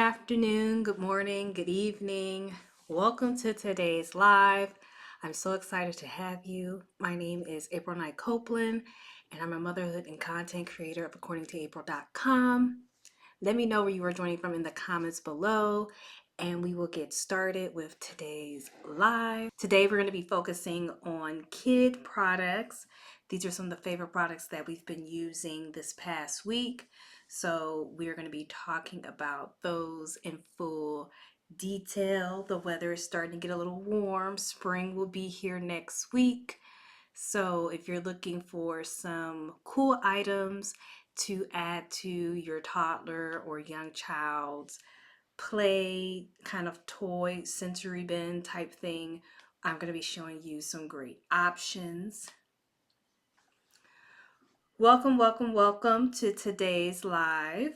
afternoon, good morning, good evening. Welcome to today's live. I'm so excited to have you. My name is April Knight Copeland, and I'm a motherhood and content creator of accordingtoapril.com. Let me know where you are joining from in the comments below, and we will get started with today's live. Today, we're going to be focusing on kid products. These are some of the favorite products that we've been using this past week. So we're going to be talking about those in full detail. The weather is starting to get a little warm. Spring will be here next week. So if you're looking for some cool items to add to your toddler or young child's play kind of toy sensory bin type thing, I'm going to be showing you some great options. Welcome to today's live.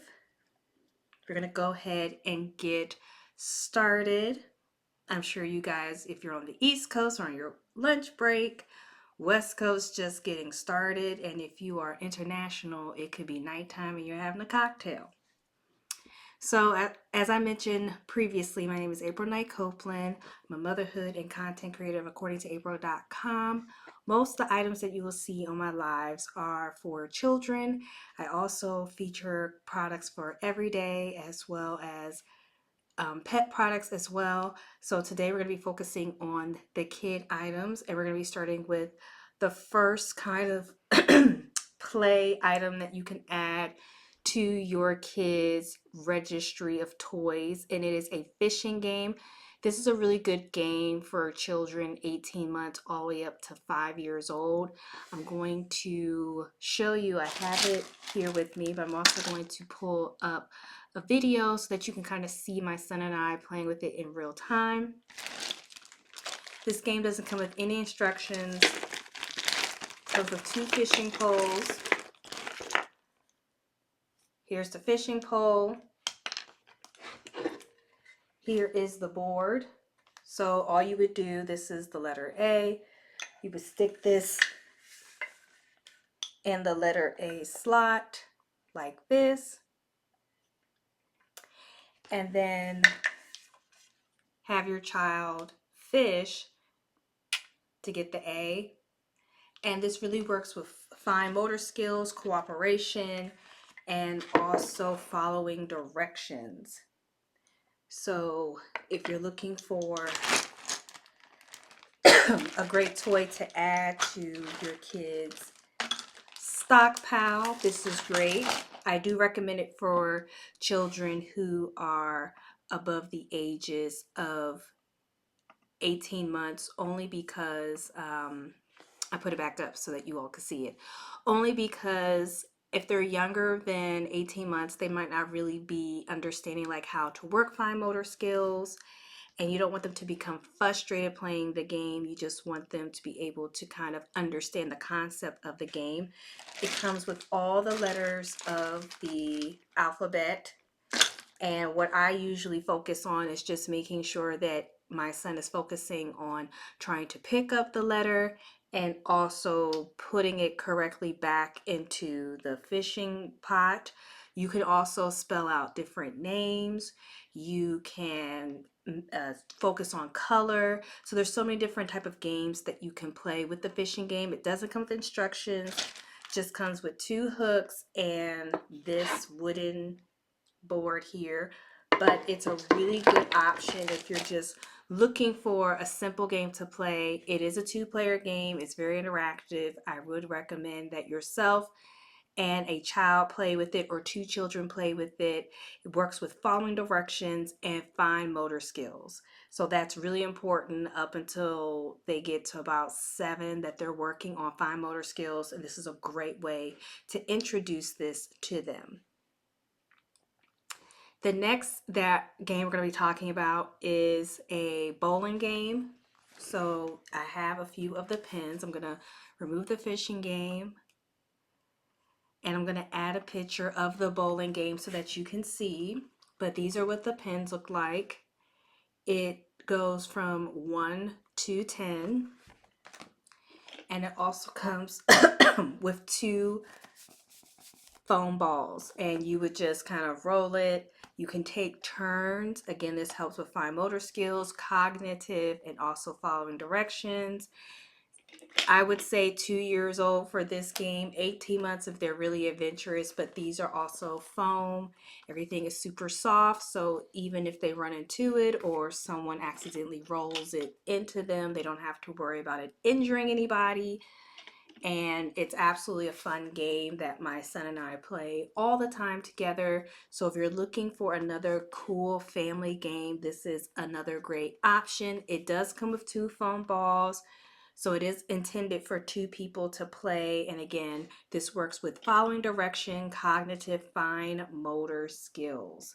We're going to go ahead and get started. I'm sure you guys, if you're on the East Coast or on your lunch break, West Coast just getting started, and if you are international, it could be nighttime and you're having a cocktail. So as I mentioned previously, my name is April Knight Copeland. I'm a motherhood and content creator of accordingtoapril.com. Most of the items that you will see on my lives are for children. I also feature products for everyday as well as pet products as well. So today we're going to be focusing on the kid items, and we're going to be starting with the first kind of play item that you can add to your kids' registry of toys, and it is a fishing game. This is a really good game for children 18 months all the way up to 5 years old. I'm going to show you, I have it here with me, but I'm also going to pull up a video so that you can kind of see my son and I playing with it in real time. This game doesn't come with any instructions. It comes with 2 fishing poles. Here's the fishing pole. Here is the board. So all you would do, this is the letter A. You would stick this in the letter A slot like this. And then have your child fish to get the A. And this really works with fine motor skills, cooperation, and also following directions. So if you're looking for a great toy to add to your kids' stockpile, this is great. I do recommend it for children who are above the ages of 18 months, only because I put it back up so that you all could see it. Only because if they're younger than 18 months, they might not really be understanding like how to work fine motor skills, and you don't want them to become frustrated playing the game. You just want them to be able to kind of understand the concept of the game. It comes with all the letters of the alphabet, and what I usually focus on is just making sure that my son is focusing on trying to pick up the letter and also putting it correctly back into the fishing pot. You can also spell out different names. You can focus on color. So there's so many different type of games that you can play with the fishing game. It doesn't come with instructions, just comes with 2 hooks and this wooden board here, but it's a really good option if you're just looking for a simple game to play. It is a 2-player game. It's very interactive. I would recommend that yourself and a child play with it, or 2 children play with it. It works with following directions and fine motor skills. So that's really important up until they get to about 7, that they're working on fine motor skills, and this is a great way to introduce this to them. The next game we're going to be talking about is a bowling game. So I have a few of the pins. I'm going to remove the fishing game, and I'm going to add a picture of the bowling game so that you can see. But these are what the pins look like. It goes from 1 to 10, and it also comes with 2 foam balls, and you would just kind of roll it. You can take turns. Again, this helps with fine motor skills, cognitive, and also following directions. I would say 2 years old for this game, 18 months if they're really adventurous, but these are also foam. Everything is super soft, so even if they run into it or someone accidentally rolls it into them, they don't have to worry about it injuring anybody. And it's absolutely a fun game that my son and I play all the time together. So if you're looking for another cool family game, this is another great option. It does come with 2 foam balls. So it is intended for 2 people to play. And again, this works with following direction, cognitive, fine motor skills.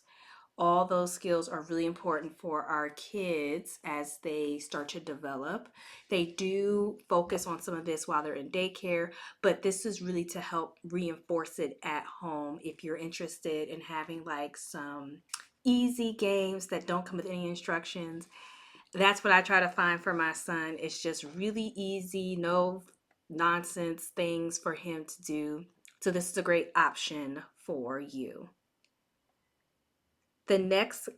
All those skills are really important for our kids as they start to develop. They do focus on some of this while they're in daycare, but this is really to help reinforce it at home if you're interested in having like some easy games that don't come with any instructions. That's what I try to find for my son. It's just really easy, no nonsense things for him to do. So this is a great option for you. The next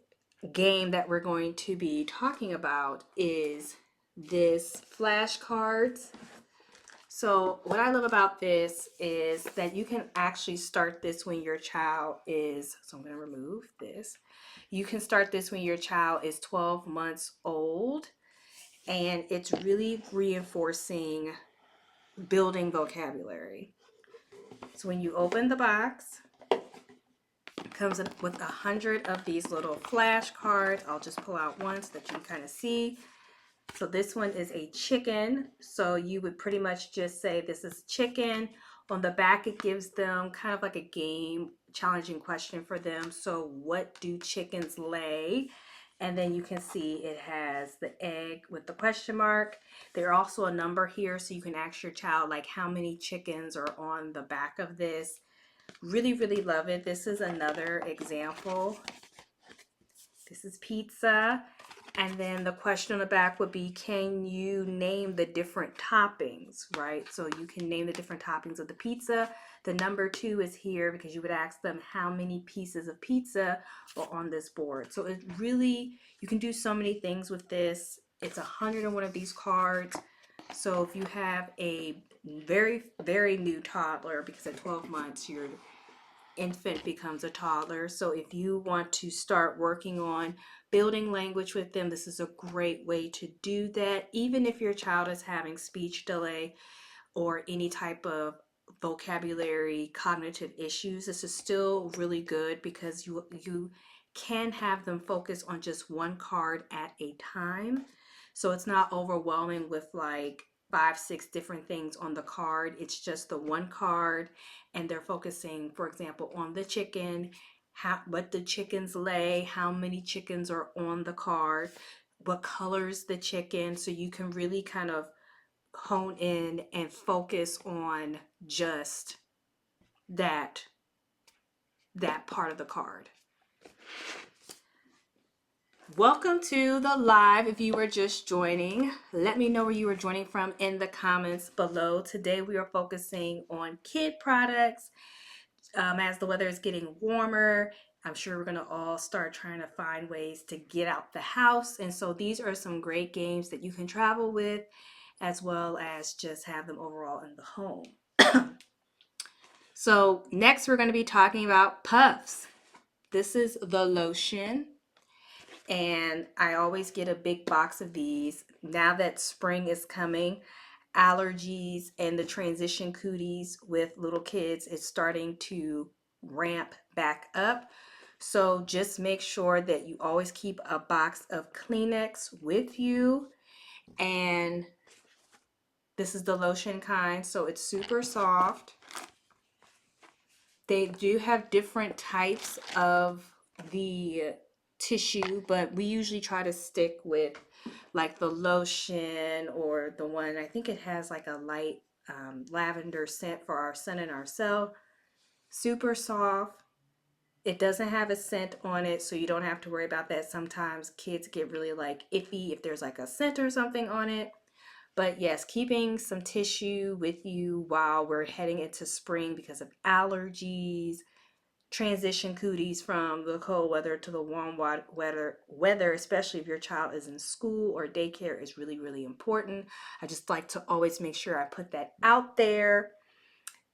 game that we're going to be talking about is this flashcards. So what I love about this is that you can actually start this when your child is, so I'm going to remove this. You can start this when your child is 12 months old, and it's really reinforcing building vocabulary. So when you open the box, it comes in with 100 of these little flashcards. I'll just pull out one so that you can kind of see. So this one is a chicken. So you would pretty much just say this is chicken. On the back, it gives them kind of like a game, challenging question for them. So what do chickens lay? And then you can see it has the egg with the question mark. There's also a number here so you can ask your child like how many chickens are on the back of this. Really, really love it. This is another example. This is pizza. And then the question on the back would be, can you name the different toppings, right? So you can name the different toppings of the pizza. The number 2 is here because you would ask them how many pieces of pizza are on this board. So it really, you can do so many things with this. It's 101 of these cards. So if you have a very, very new toddler, because at 12 months, your infant becomes a toddler. So if you want to start working on building language with them, this is a great way to do that. Even if your child is having speech delay or any type of vocabulary cognitive issues, this is still really good because you can have them focus on just one card at a time. So it's not overwhelming with like 5, 6 different things on the card. It's just the one card, and they're focusing, for example, on the chicken, what the chickens lay, how many chickens are on the card, what colors the chicken. So you can really kind of hone in and focus on just that part of the card. Welcome to the live. If you were just joining, let me know where you were joining from in the comments below. Today we are focusing on kid products. As the weather is getting warmer, I'm sure we're going to all start trying to find ways to get out the house. And so these are some great games that you can travel with, as well as just have them overall in the home. So next we're going to be talking about puffs. This is the lotion, and I always get a big box of these. Now that spring is coming, allergies and the transition cooties with little kids is starting to ramp back up. So just make sure that you always keep a box of Kleenex with you. And this is the lotion kind, so it's super soft. They do have different types of the tissue, but we usually try to stick with like the lotion or the one, I think it has like a light lavender scent for our son and ourselves. Super soft. It doesn't have a scent on it, so you don't have to worry about that. Sometimes kids get really like iffy if there's like a scent or something on it. But yes, keeping some tissue with you while we're heading into spring because of allergies, transition cooties from the cold weather to the warm weather, especially if your child is in school or daycare, is really, really important. I just like to always make sure I put that out there,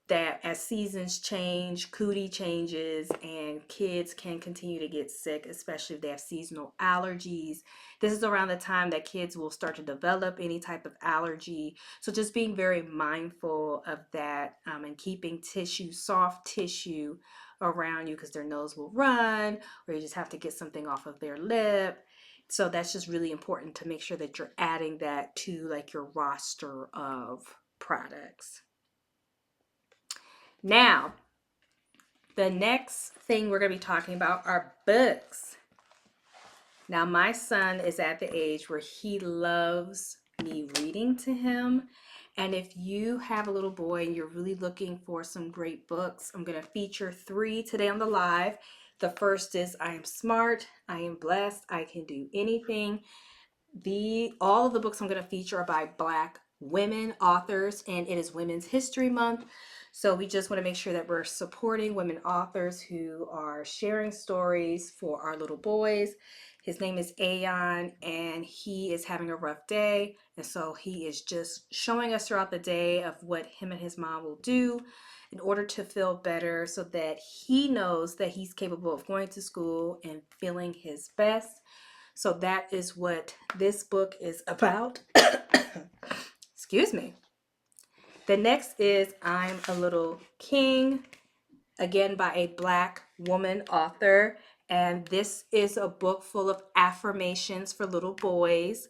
that as seasons change, cootie changes, and kids can continue to get sick, especially if they have seasonal allergies. This is around the time that kids will start to develop any type of allergy. So just being very mindful of that, and keeping soft tissue around you, because their nose will run, or you just have to get something off of their lip. So that's just really important to make sure that you're adding that to like your roster of products. Now, the next thing we're going to be talking about are books. Now, my son is at the age where he loves me reading to him. And if you have a little boy and you're really looking for some great books, I'm going to feature 3 today on the live. The first is I Am Smart, I Am Blessed, I Can Do Anything. All of the books I'm going to feature are by Black women authors, and it is Women's History Month. So we just want to make sure that we're supporting women authors who are sharing stories for our little boys. His name is Ayon, and he is having a rough day. And so he is just showing us throughout the day of what him and his mom will do in order to feel better, so that he knows that he's capable of going to school and feeling his best. So that is what this book is about. Excuse me. The next is I'm a Little King, again by a Black woman author. And this is a book full of affirmations for little boys.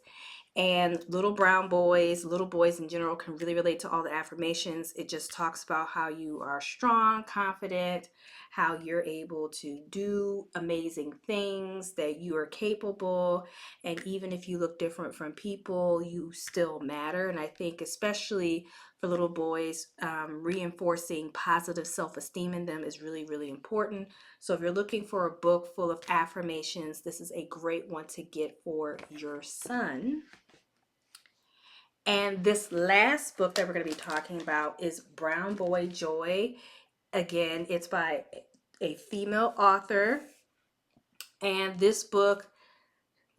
And little boys in general can really relate to all the affirmations. It just talks about how you are strong, confident, how you're able to do amazing things, that you are capable, and even if you look different from people, you still matter. And I think especially for little boys, reinforcing positive self-esteem in them is really, really important. So if you're looking for a book full of affirmations, this is a great one to get for your son. And this last book that we're going to be talking about is Brown Boy Joy. Again, it's by a female author. And this book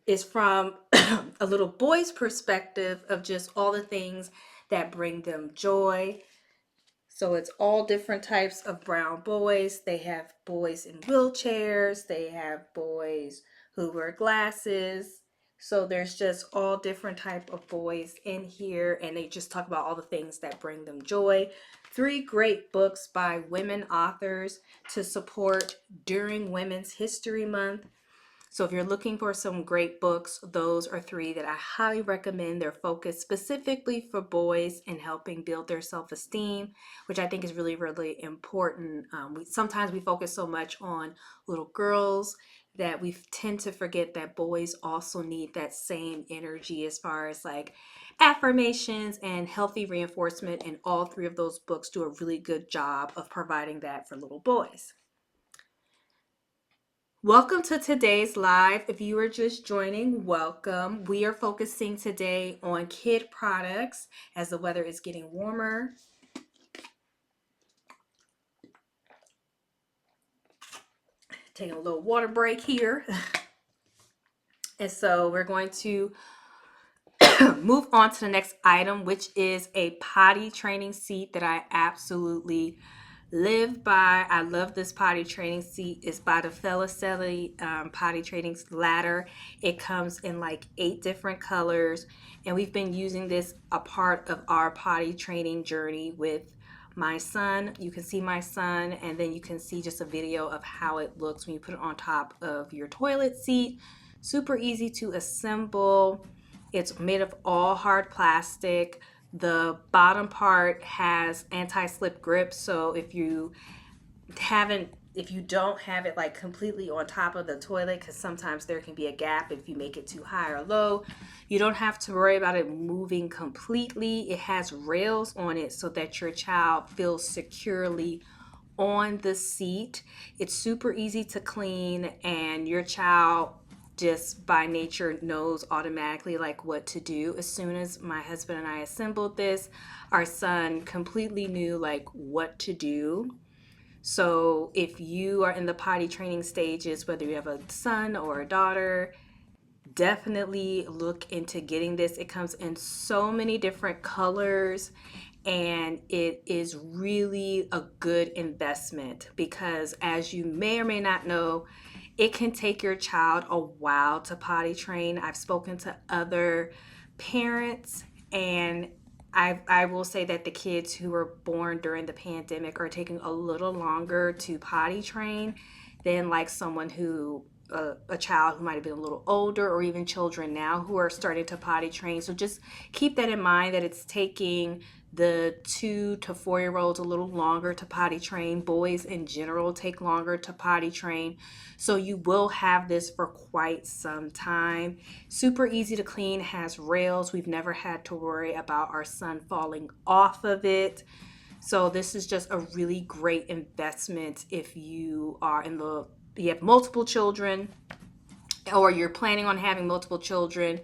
is from a little boy's perspective of just all the things that bring them joy. So it's all different types of brown boys. They have boys in wheelchairs. They have boys who wear glasses. So there's just all different type of boys in here, and they just talk about all the things that bring them joy. 3 great books by women authors to support during Women's History Month. So if you're looking for some great books, those are 3 that I highly recommend. They're focused specifically for boys and helping build their self-esteem, which I think is really, really important. Sometimes we focus so much on little girls that we tend to forget that boys also need that same energy as far as like affirmations and healthy reinforcement. And all 3 of those books do a really good job of providing that for little boys. Welcome to today's live. If you are just joining, welcome. We are focusing today on kid products as the weather is getting warmer. Taking a little water break here. And so we're going to move on to the next item, which is a potty training seat that I absolutely live by. I love this potty training seat. It's by the Felicelli potty training ladder. It comes in like 8 different colors, and we've been using this a part of our potty training journey with my son. You can see my son, and then you can see just a video of how it looks when you put it on top of your toilet seat. Super easy to assemble. It's made of all hard plastic. The bottom part has anti-slip grips, so if you don't have it like completely on top of the toilet, because sometimes there can be a gap if you make it too high or low, you don't have to worry about it moving completely. It has rails on it so that your child feels securely on the seat. It's super easy to clean, and your child just by nature knows automatically like what to do. As soon as my husband and I assembled this, our son completely knew like what to do. So if you are in the potty training stages, whether you have a son or a daughter, definitely look into getting this. It comes in so many different colors, and it is really a good investment because, as you may or may not know, it can take your child a while to potty train. I've spoken to other parents, and I will say that the kids who were born during the pandemic are taking a little longer to potty train than like someone who a child who might have been a little older, or even children now who are starting to potty train. So just keep that in mind, that it's taking the 2 to 4 year olds a little longer to potty train. Boys in general take longer to potty train. So you will have this for quite some time. Super easy to clean, has rails. We've never had to worry about our son falling off of it. So this is just a really great investment if you have multiple children, or you're planning on having multiple children.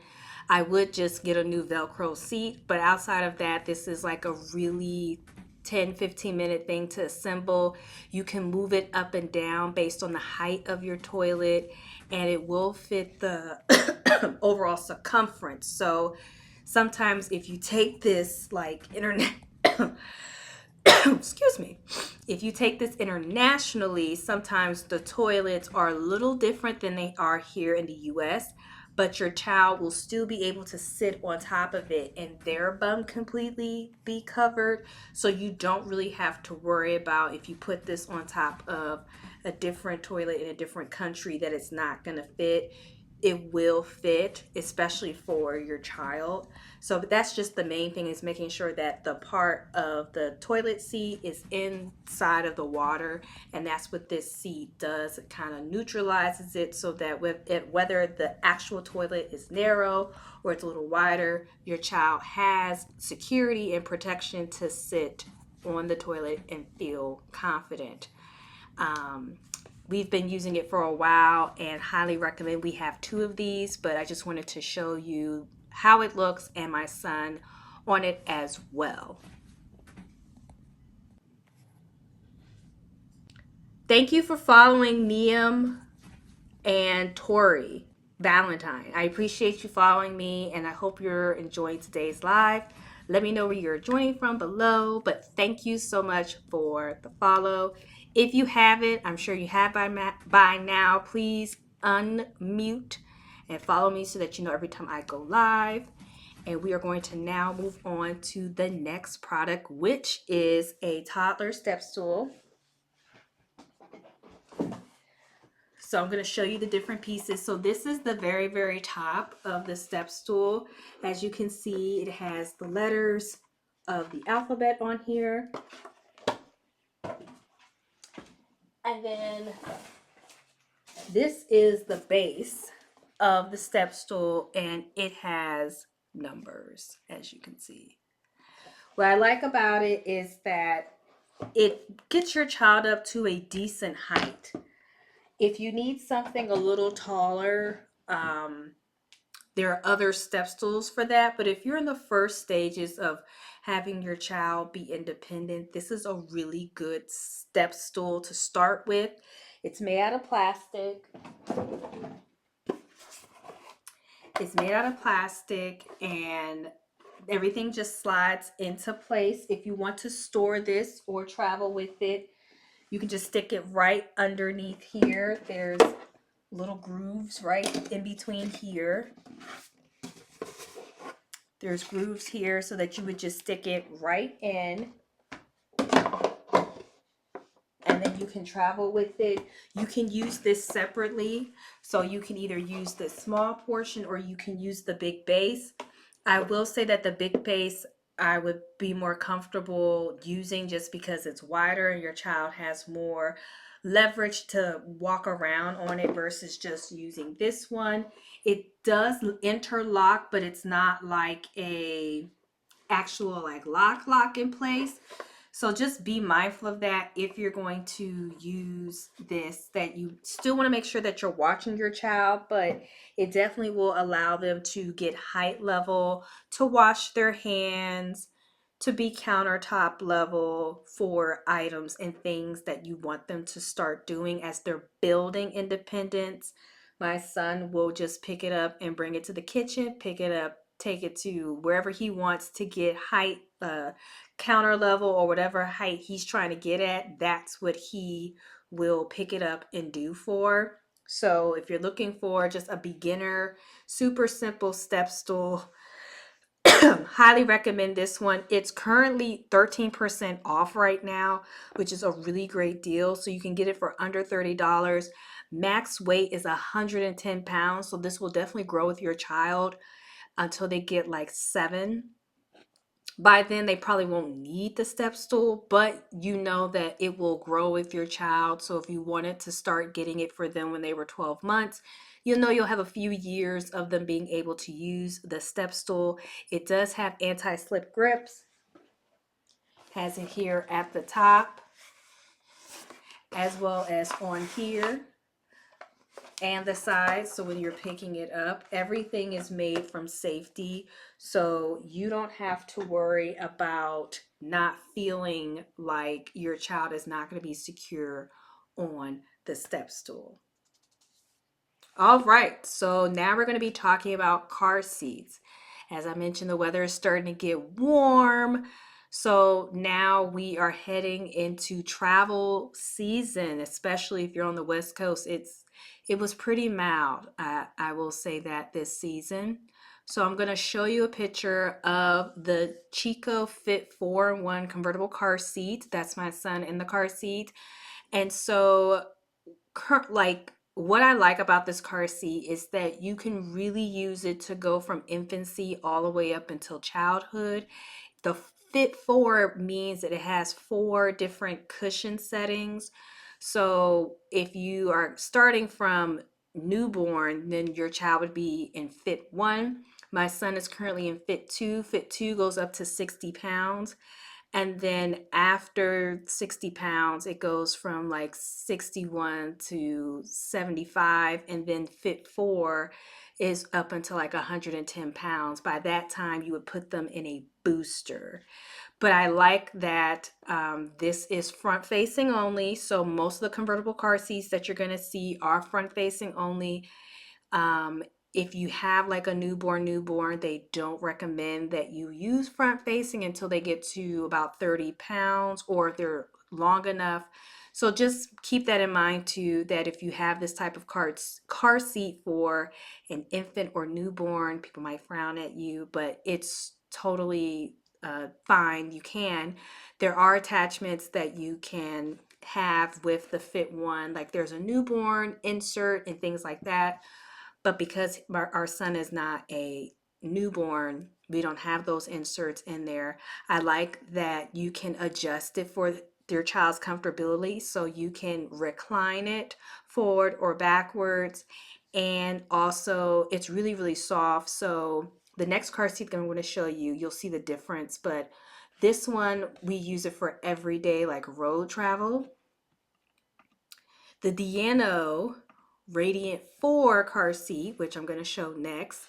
I would just get a new Velcro seat, but outside of that, this is like a really 10-15 minute thing to assemble. You can move it up and down based on the height of your toilet, and it will fit the overall circumference. So sometimes if you take this like internet excuse me, if you take this internationally, sometimes the toilets are a little different than they are here in the US, but your child will still be able to sit on top of it and their bum completely be covered. So you don't really have to worry about, if you put this on top of a different toilet in a different country, that it's not going to fit. It will fit, especially for your child. So that's just the main thing, is making sure that the part of the toilet seat is inside of the water, and that's what this seat does. It kind of neutralizes it so that whether the actual toilet is narrow or it's a little wider, your child has security and protection to sit on the toilet and feel confident. We've been using it for a while and highly recommend. We have 2 of these, but I just wanted to show you how it looks and my son on it as well. Thank you for following Niam and Tori Valentine. I appreciate you following me, and I hope you're enjoying today's live. Let me know where you're joining from below, but thank you so much for the follow. If you haven't, I'm sure you have by now, please unmute and follow me so that you know every time I go live. And we are going to now move on to the next product, which is a toddler step stool. So I'm going to show you the different pieces. So this is the very, very top of the step stool. As you can see, it has the letters of the alphabet on here. And then this is the base of the step stool, and it has numbers, as you can see. What I like about it is that it gets your child up to a decent height. If you need something a little taller, there are other step stools for that. But if you're in the first stages of having your child be independent, this is a really good step stool to start with. It's made out of plastic. And everything just slides into place. If you want to store this or travel with it, you can just stick it right underneath here. There's little grooves right in between here. There's grooves here so that you would just stick it right in. And then you can travel with it. You can use this separately. So you can either use the small portion or you can use the big base. I will say that the big base I would be more comfortable using, just because it's wider and your child has more leverage to walk around on it versus just using this one. It does interlock, but it's not like a actual like lock in place. So just be mindful of that if you're going to use this, that you still want to make sure that you're watching your child, but it definitely will allow them to get height level, to wash their hands, to be countertop level for items and things that you want them to start doing as they're building independence. My son will just pick it up and bring it to the kitchen, pick it up, take it to wherever he wants to get height, counter level, or whatever height he's trying to get at. That's what he will pick it up and do for. So if you're looking for just a beginner, super simple step stool, highly recommend this one. It's currently 13% off right now, which is a really great deal. So you can get it for under $30. Max weight is 110 pounds. So this will definitely grow with your child until they get like 7. By then, they probably won't need the step stool, but you know that it will grow with your child. So if you wanted to start getting it for them when they were 12 months, you'll know you'll have a few years of them being able to use the step stool. It does have anti-slip grips, has it here at the top, as well as on here and the sides. So when you're picking it up, everything is made from safety, so you don't have to worry about not feeling like your child is not going to be secure on the step stool. All right, so now we're going to be talking about car seats. As I mentioned, the weather is starting to get warm. So now we are heading into travel season, especially if you're on the West Coast. It was pretty mild. I will say that this season. So I'm going to show you a picture of the Chico Fit 4-in-1 convertible car seat. That's my son in the car seat. And so like what I like about this car seat is that you can really use it to go from infancy all the way up until childhood. The Fit 4 means that it has 4 different cushion settings. So if you are starting from newborn, then your child would be in Fit 1. My son is currently in Fit 2. Fit 2 goes up to 60 pounds. And then after 60 pounds, it goes from like 61 to 75. And then Fit 4 is up until like 110 pounds. By that time, you would put them in a booster. But I like that this is front facing only. So most of the convertible car seats that you're going to see are front facing only. Um, if you have like a newborn, they don't recommend that you use front facing until they get to about 30 pounds or if they're long enough. So just keep that in mind too, that if you have this type of car seat for an infant or newborn, people might frown at you, but it's totally fine. You can. There are attachments that you can have with the Fit 1, like there's a newborn insert and things like that. But because our son is not a newborn, we don't have those inserts in there. I like that you can adjust it for your child's comfortability. So you can recline it forward or backwards. And also, it's really, really soft. So the next car seat that I'm going to show you, you'll see the difference. But this one, we use it for everyday, like road travel. The Diano Radiant 4 car seat, which I'm going to show next,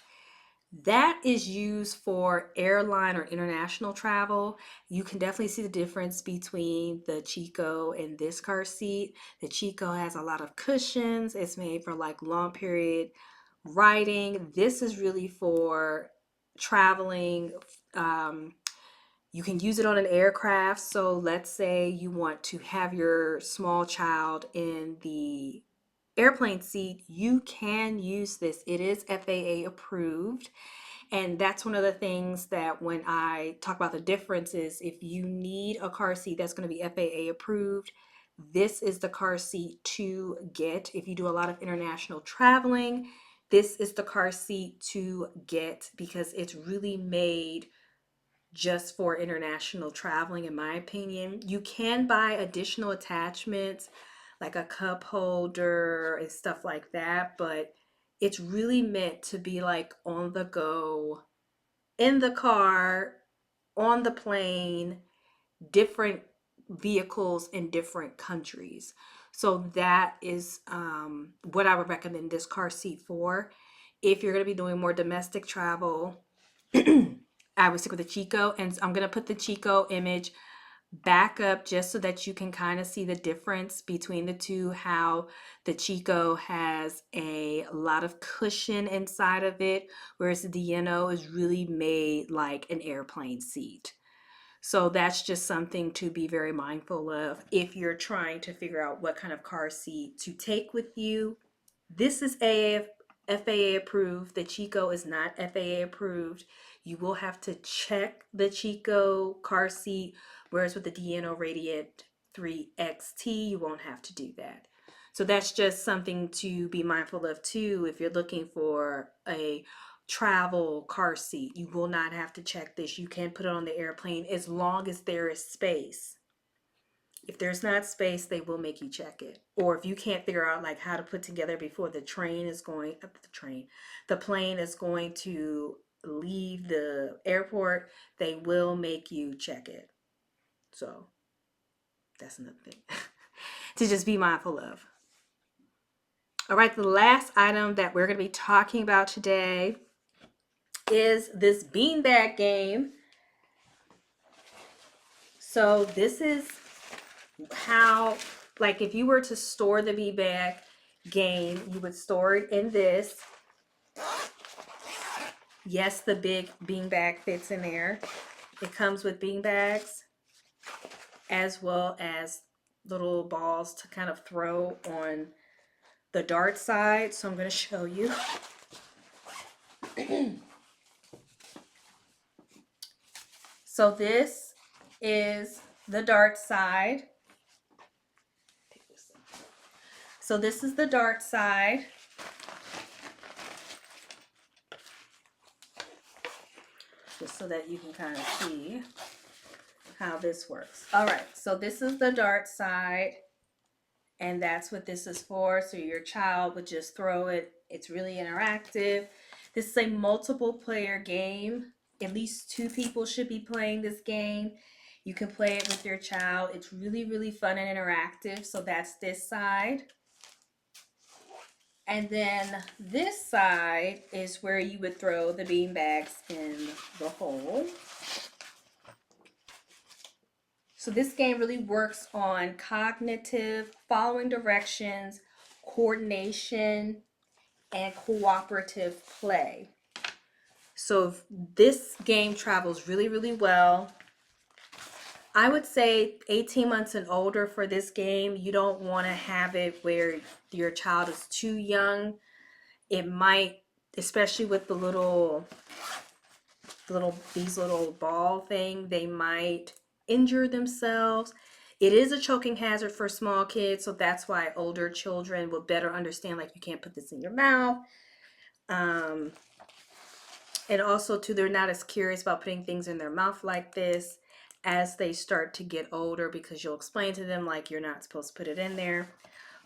that is used for airline or international travel. You can definitely see the difference between the Chico and this car seat. The Chico has a lot of cushions. It's made for like long period riding. This is really for traveling. You can use it on an aircraft. So let's say you want to have your small child in the airplane seat, you can use this. It is FAA approved. And that's one of the things that when I talk about the differences, if you need a car seat that's going to be FAA approved, this is the car seat to get. If you do a lot of international traveling, this is the car seat to get because it's really made just for international traveling, in my opinion. You can buy additional attachments like a cup holder and stuff like that, but it's really meant to be like on the go, in the car, on the plane, different vehicles in different countries. So that is what I would recommend this car seat for. If you're going to be doing more domestic travel, I would stick with the Chico, and I'm gonna put the Chico image back up just so that you can kind of see the difference between the two, how the Chico has a lot of cushion inside of it, whereas the Dino is really made like an airplane seat. So that's just something to be very mindful of if you're trying to figure out what kind of car seat to take with you. This is FAA approved. The Chico is not FAA approved. You will have to check the Chico car seat, whereas with the Dino Radiant 3 XT, you won't have to do that. So that's just something to be mindful of too. If you're looking for a travel car seat, you will not have to check this. You can put it on the airplane as long as there is space. If there's not space, they will make you check it. Or if you can't figure out like how to put together before the plane is going to leave the airport, they will make you check it. So that's another thing to just be mindful of. All right, the last item that we're going to be talking about today is this beanbag game. So this is how, like, if you were to store the beanbag game, you would store it in this. Yes, the big beanbag fits in there. It comes with beanbags as well as little balls to kind of throw on the dart side. So I'm going to show you. So this is the dart side. So this is the dart side. Just so that you can kind of see how this works. All right, so this is the dart side, and that's what this is for. So your child would just throw it. It's really interactive. This is a multiple player game. At least 2 people should be playing this game. You can play it with your child. It's really, really fun and interactive. So that's this side. And then this side is where you would throw the beanbags in the hole. So this game really works on cognitive, following directions, coordination, and cooperative play. So this game travels really, really well. I would say 18 months and older for this game. You don't want to have it where your child is too young. It might, especially with the these little ball thing, they might injure themselves. It is a choking hazard for small kids, so that's why older children will better understand, like, you can't put this in your mouth. And also too, they're not as curious about putting things in their mouth like this as they start to get older, because you'll explain to them like you're not supposed to put it in there.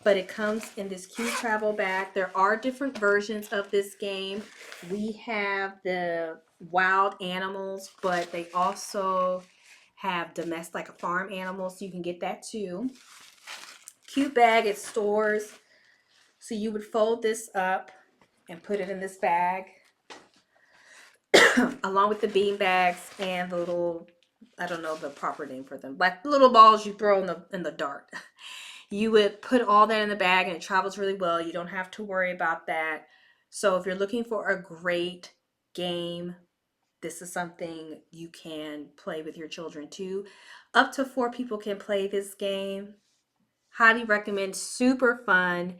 But it comes in this cute travel bag. There are different versions of this game. We have the wild animals, but they also have domestic, like a farm animal, so you can get that too. Cute bag, it stores. So you would fold this up and put it in this bag along with the bean bags and the little, I don't know the proper name for them, like little balls you throw in the dart. You would put all that in the bag and it travels really well. You don't have to worry about that. So if you're looking for a great game, this is something you can play with your children too. Up to 4 people can play this game. Highly recommend. Super fun,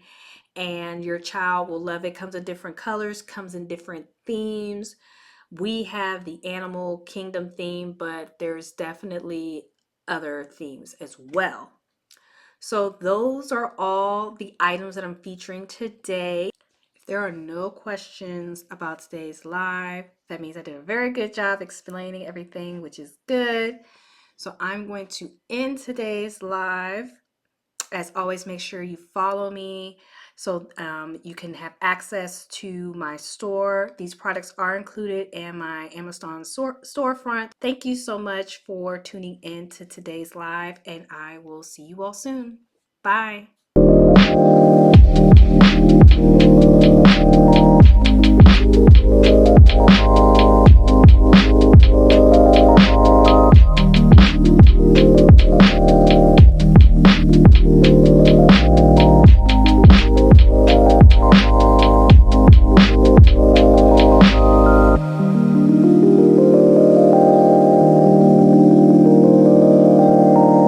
and your child will love it. Comes in different colors, comes in different themes. We have the Animal Kingdom theme, but there's definitely other themes as well. So those are all the items that I'm featuring today. If there are no questions about today's live, that means I did a very good job explaining everything, which is good. So I'm going to end today's live. As always, make sure you follow me so you can have access to my store. These products are included in my Amazon storefront. Thank you so much for tuning in to today's live, and I will see you all soon. Bye.